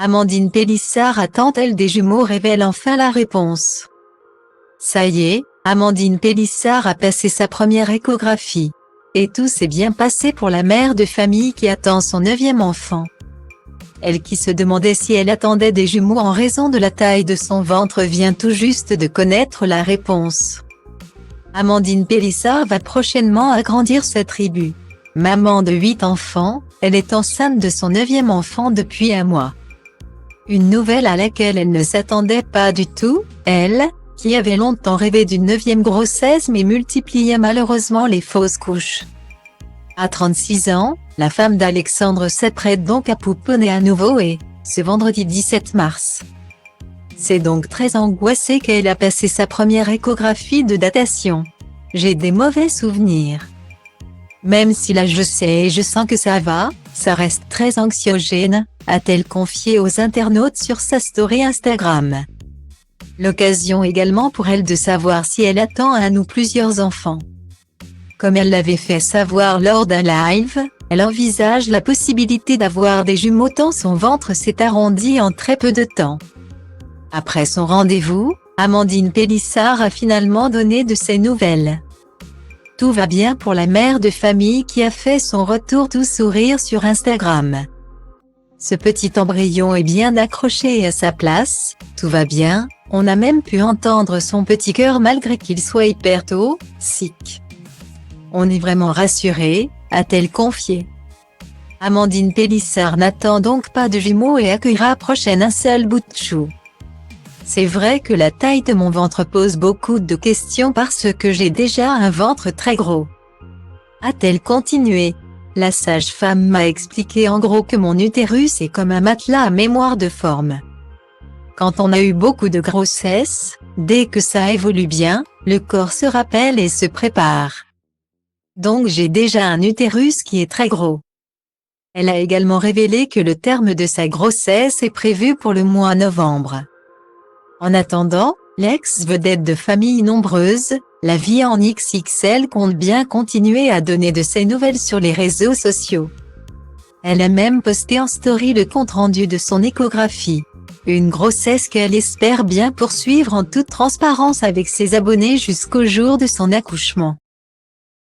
Amandine Pélissard attend-elle des jumeaux révèle enfin la réponse. Ça y est, Amandine Pélissard a passé sa première échographie. Et tout s'est bien passé pour la mère de famille qui attend son 9e enfant. Elle qui se demandait si elle attendait des jumeaux en raison de la taille de son ventre vient tout juste de connaître la réponse. Amandine Pélissard va prochainement agrandir sa tribu. Maman de 8 enfants, elle est enceinte de son 9e enfant depuis un mois. Une nouvelle à laquelle elle ne s'attendait pas du tout, elle, qui avait longtemps rêvé d'une 9e grossesse mais multipliait malheureusement les fausses couches. À 36 ans, la femme d'Alexandre s'apprête donc à pouponner à nouveau et, ce vendredi 17 mars. C'est donc très angoissée qu'elle a passé sa première échographie de datation. J'ai des mauvais souvenirs. Même si là je sais et je sens que ça va, ça reste très anxiogène, a-t-elle confié aux internautes sur sa story Instagram. L'occasion également pour elle de savoir si elle attend un ou plusieurs enfants. Comme elle l'avait fait savoir lors d'un live, elle envisage la possibilité d'avoir des jumeaux tant son ventre s'est arrondi en très peu de temps. Après son rendez-vous, Amandine Pélissard a finalement donné de ses nouvelles. Tout va bien pour la mère de famille qui a fait son retour tout sourire sur Instagram. Ce petit embryon est bien accroché à sa place, tout va bien, on a même pu entendre son petit cœur malgré qu'il soit hyper toxique. On est vraiment rassuré, a-t-elle confié. Amandine Pélissard n'attend donc pas de jumeaux et accueillera prochaine un seul bout de chou. C'est vrai que la taille de mon ventre pose beaucoup de questions parce que j'ai déjà un ventre très gros. A-t-elle continué. La sage-femme m'a expliqué en gros que mon utérus est comme un matelas à mémoire de forme. Quand on a eu beaucoup de grossesse, dès que ça évolue bien, le corps se rappelle et se prépare. Donc j'ai déjà un utérus qui est très gros. Elle a également révélé que le terme de sa grossesse est prévu pour le mois de novembre. En attendant, l'ex-vedette de famille nombreuse, la vie en XXL compte bien continuer à donner de ses nouvelles sur les réseaux sociaux. Elle a même posté en story le compte-rendu de son échographie. Une grossesse qu'elle espère bien poursuivre en toute transparence avec ses abonnés jusqu'au jour de son accouchement.